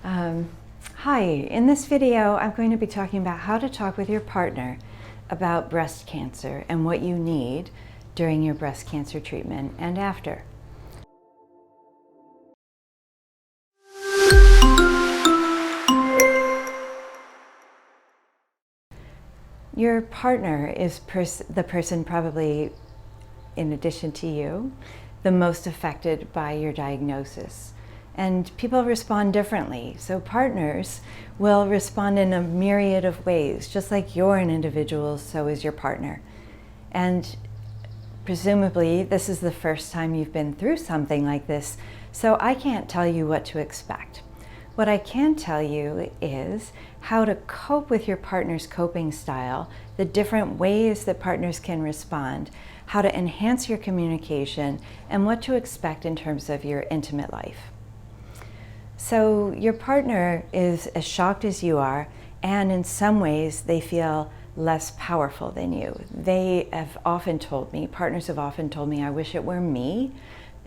Um, Hi, in this video I'm going to be talking about how to talk with your partner about breast cancer and what you need during your breast cancer treatment and after. Your partner is the person probably, in addition to you, the most affected by your diagnosis. And people respond differently. So partners will respond in a myriad of ways. Just like you're an individual, so is your partner. And presumably, this is the first time you've been through something like this, so I can't tell you what to expect. What I can tell you is how to cope with your partner's coping style, the different ways that partners can respond, how to enhance your communication, and what to expect in terms of your intimate life. So your partner is as shocked as you are, and in some ways they feel less powerful than you. They have often told me, partners have often told me, I wish it were me,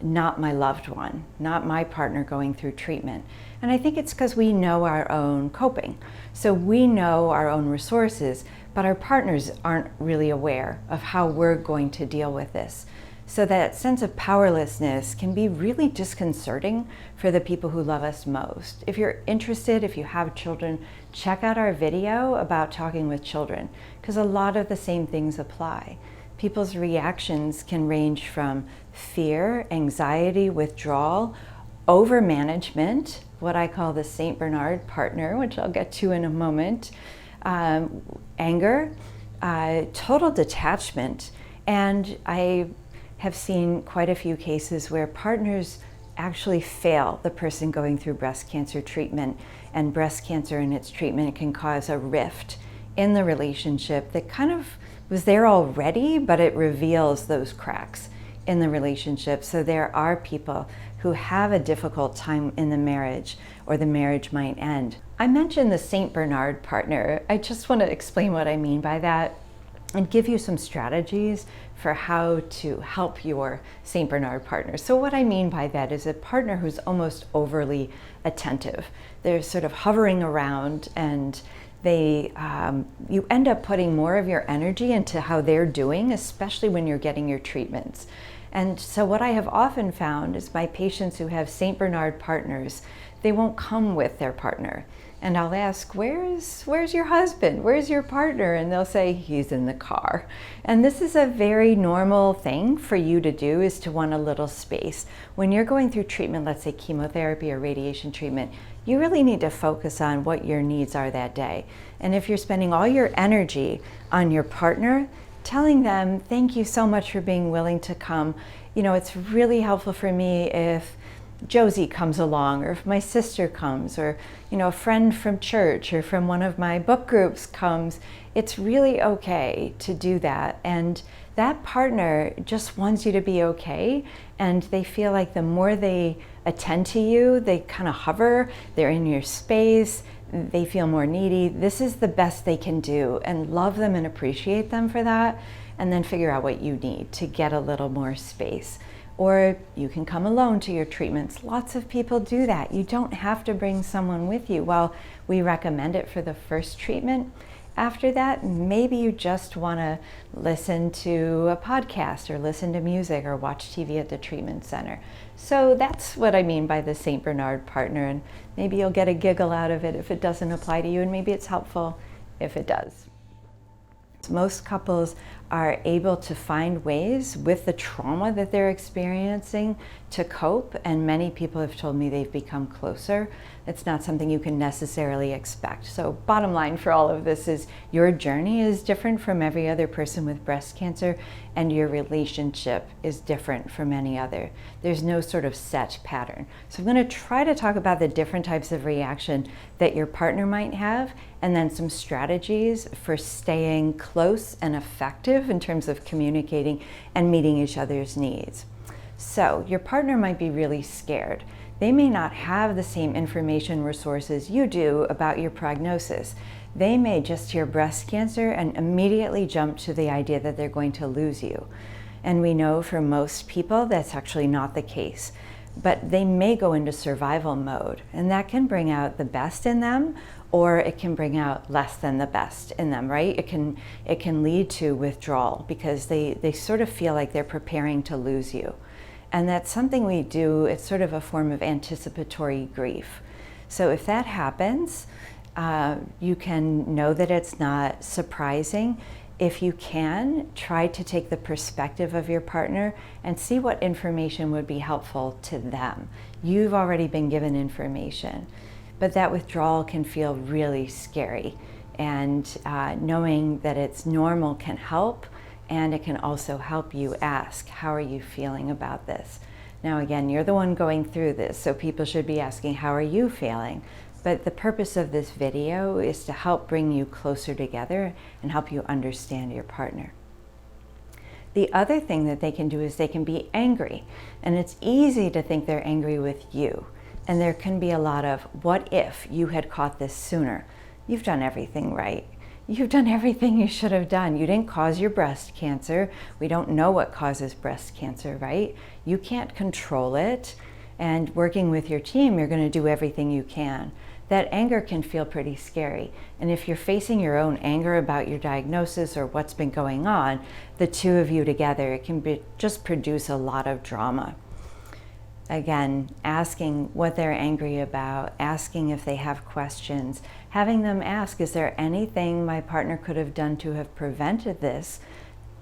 not my loved one, not my partner going through treatment. And I think it's because we know our own coping. So we know our own resources, but our partners aren't really aware of how we're going to deal with this. So that sense of powerlessness can be really disconcerting for the people who love us most. If you're interested, if you have children, check out our video about talking with children, because a lot of the same things apply. People's reactions can range from fear, anxiety, withdrawal, overmanagement, what I call the St. Bernard partner, which I'll get to in a moment, anger, total detachment, and I have seen quite a few cases where partners actually fail the person going through breast cancer treatment, and breast cancer and its treatment can cause a rift in the relationship that kind of was there already, but it reveals those cracks in the relationship. So there are people who have a difficult time in the marriage, or the marriage might end. I mentioned the St. Bernard partner. I just want to explain what I mean by that and give you some strategies for how to help your St. Bernard partner. So what I mean by that is a partner who's almost overly attentive. They're sort of hovering around, and you end up putting more of your energy into how they're doing, especially when you're getting your treatments. And so what I have often found is my patients who have St. Bernard partners, they won't come with their partner. And I'll ask, where's your husband? Where's your partner? And they'll say, he's in the car. And this is a very normal thing for you to do, is to want a little space. When you're going through treatment, let's say chemotherapy or radiation treatment, you really need to focus on what your needs are that day. And if you're spending all your energy on your partner, telling them, thank you so much for being willing to come. You know, it's really helpful for me if Josie comes along, or if my sister comes, or a friend from church or from one of my book groups comes. It's really okay to do that, and that partner just wants you to be okay, and they feel like the more they attend to you, they kind of hover, they're in your space, they feel more needy. This is the best they can do, and love them and appreciate them for that, and then figure out what you need to get a little more space. Or you can come alone to your treatments. Lots of people do that. You don't have to bring someone with you. Well, we recommend it for the first treatment. After that, maybe you just want to listen to a podcast, or listen to music, or watch TV at the treatment center. So that's what I mean by the St. Bernard partner, and maybe you'll get a giggle out of it if it doesn't apply to you, and maybe it's helpful if it does. Most couples are able to find ways with the trauma that they're experiencing to cope, and many people have told me they've become closer. It's not something you can necessarily expect. So bottom line for all of this is your journey is different from every other person with breast cancer, and your relationship is different from any other. There's no sort of set pattern. So I'm going to try to talk about the different types of reaction that your partner might have, and then some strategies for staying close and effective in terms of communicating and meeting each other's needs. So your partner might be really scared. They may not have the same information resources you do about your prognosis. They may just hear breast cancer and immediately jump to the idea that they're going to lose you. And we know for most people that's actually not the case. but they may go into survival mode, and that can bring out the best in them, or it can bring out less than the best in them, right? It can lead to withdrawal because they sort of feel like they're preparing to lose you. And that's something we do, it's sort of a form of anticipatory grief. So if that happens, you can know that it's not surprising. If you can, try to take the perspective of your partner and see what information would be helpful to them. You've already been given information, but that withdrawal can feel really scary. And knowing that it's normal can help, and it can also help you ask, how are you feeling about this? Now again, you're the one going through this, so people should be asking, how are you feeling? But the purpose of this video is to help bring you closer together and help you understand your partner. The other thing that they can do is they can be angry. And it's easy to think they're angry with you. And there can be a lot of, what if you had caught this sooner? You've done everything right. You've done everything you should have done. You didn't cause your breast cancer. We don't know what causes breast cancer, right? You can't control it. And working with your team, you're going to do everything you can. That anger can feel pretty scary. And if you're facing your own anger about your diagnosis or what's been going on, the two of you together, it can just produce a lot of drama. Again, asking what they're angry about, asking if they have questions, having them ask, is there anything my partner could have done to have prevented this?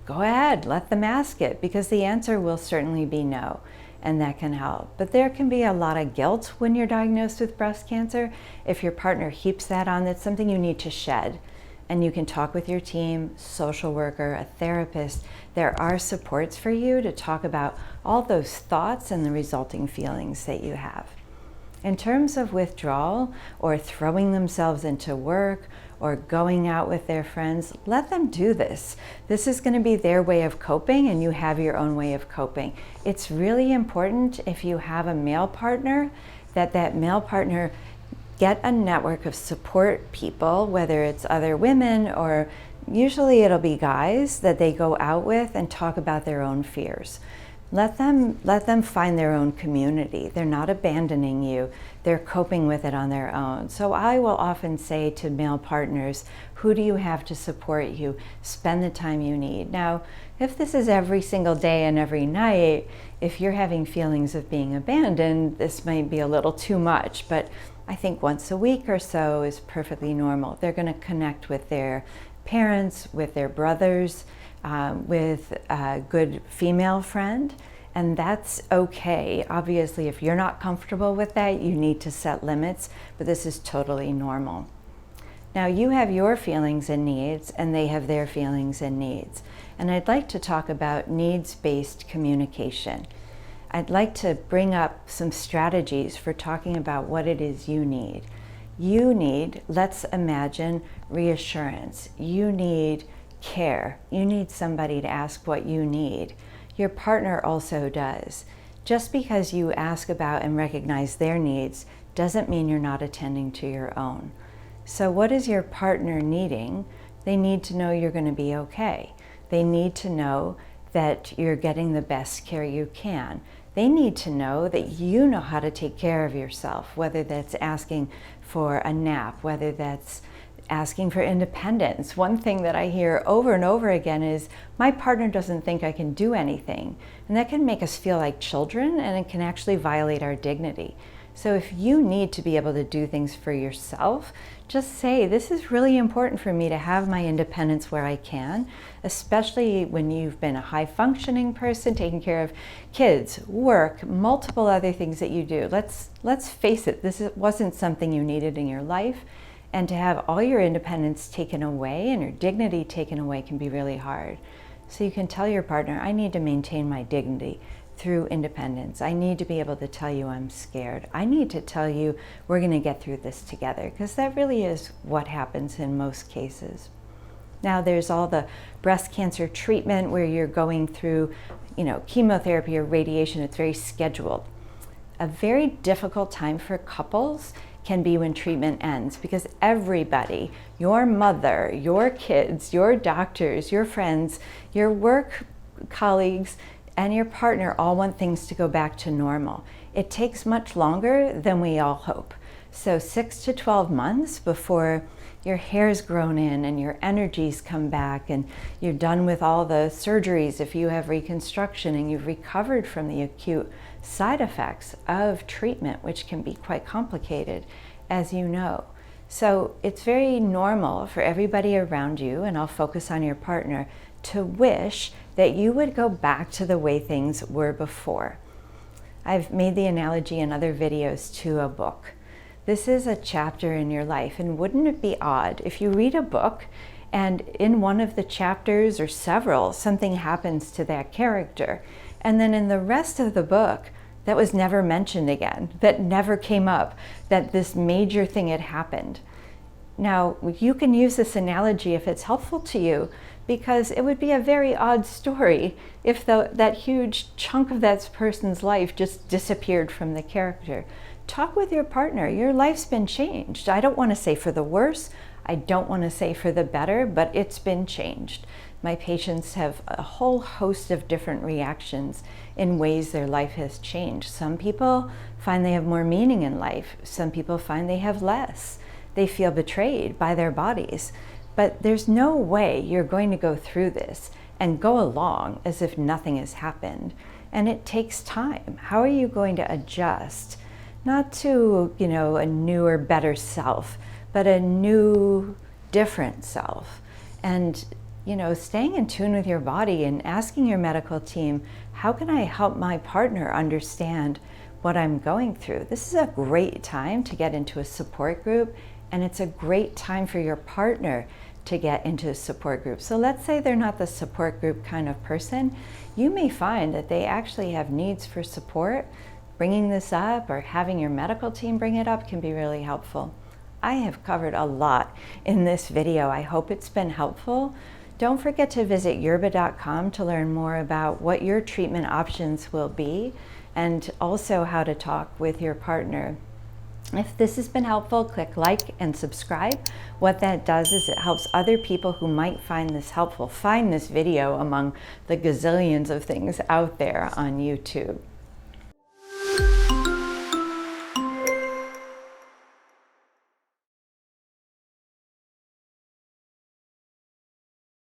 Go ahead, let them ask it, because the answer will certainly be no. And that can help. But there can be a lot of guilt when you're diagnosed with breast cancer. If your partner heaps that on, that's something you need to shed. And you can talk with your team, social worker, a therapist. There are supports for you to talk about all those thoughts and the resulting feelings that you have. In terms of withdrawal or throwing themselves into work or going out with their friends, let them do this. This is going to be their way of coping, and you have your own way of coping. It's really important, if you have a male partner, that male partner get a network of support people, whether it's other women or usually it'll be guys that they go out with and talk about their own fears. Let them find their own community. They're not abandoning you. They're coping with it on their own. So I will often say to male partners, who do you have to support you? Spend the time you need. Now, if this is every single day and every night, if you're having feelings of being abandoned, this might be a little too much, but I think once a week or so is perfectly normal. They're going to connect with their parents, with their brothers, with a good female friend, and that's okay. Obviously, if you're not comfortable with that, you need to set limits, but this is totally normal. Now, you have your feelings and needs, and they have their feelings and needs. And I'd like to talk about needs-based communication. I'd like to bring up some strategies for talking about what it is you need. You need, let's imagine, reassurance. You need care. You need somebody to ask what you need. Your partner also does. Just because you ask about and recognize their needs doesn't mean you're not attending to your own. So what is your partner needing? They need to know you're going to be okay. They need to know that you're getting the best care you can. They need to know that you know how to take care of yourself, whether that's asking for a nap, whether that's asking for independence. One thing that I hear over and over again is, my partner doesn't think I can do anything. And that can make us feel like children, and it can actually violate our dignity. So if you need to be able to do things for yourself, just say, this is really important for me to have my independence where I can, especially when you've been a high-functioning person, taking care of kids, work, multiple other things that you do. Let's face it, this wasn't something you needed in your life. And to have all your independence taken away and your dignity taken away can be really hard. So you can tell your partner, I need to maintain my dignity through independence. I need to be able to tell you I'm scared. I need to tell you we're going to get through this together, because that really is what happens in most cases. Now there's all the breast cancer treatment where you're going through, chemotherapy or radiation. It's very scheduled. A very difficult time for couples can be when treatment ends, because everybody, your mother, your kids, your doctors, your friends, your work colleagues, and your partner all want things to go back to normal. it takes much longer than we all hope. So 6 to 12 months before your hair's grown in and your energies come back and you're done with all the surgeries if you have reconstruction and you've recovered from the acute side effects of treatment, which can be quite complicated, as you know. So it's very normal for everybody around you, and I'll focus on your partner, to wish that you would go back to the way things were before. I've made the analogy in other videos to a book. This is a chapter in your life, and wouldn't it be odd if you read a book and in one of the chapters or several, something happens to that character, and then in the rest of the book, that was never mentioned again, that never came up, that this major thing had happened. Now, you can use this analogy if it's helpful to you, because it would be a very odd story if that huge chunk of that person's life just disappeared from the character. Talk with your partner. Your life's been changed. I don't want to say for the worse. I don't want to say for the better, but it's been changed. My patients have a whole host of different reactions in ways their life has changed. Some people find they have more meaning in life. Some people find they have less. They feel betrayed by their bodies. But there's no way you're going to go through this and go along as if nothing has happened. And it takes time. How are you going to adjust? Not to, a newer, better self, but a new, different self. And staying in tune with your body and asking your medical team, how can I help my partner understand what I'm going through? This is a great time to get into a support group, and it's a great time for your partner to get into a support group. So let's say they're not the support group kind of person. You may find that they actually have needs for support. Bringing this up or having your medical team bring it up can be really helpful. I have covered a lot in this video. I hope it's been helpful. Don't forget to visit Yerbba.com to learn more about what your treatment options will be and also how to talk with your partner. If this has been helpful, click like and subscribe. What that does is it helps other people who might find this helpful find this video among the gazillions of things out there on YouTube.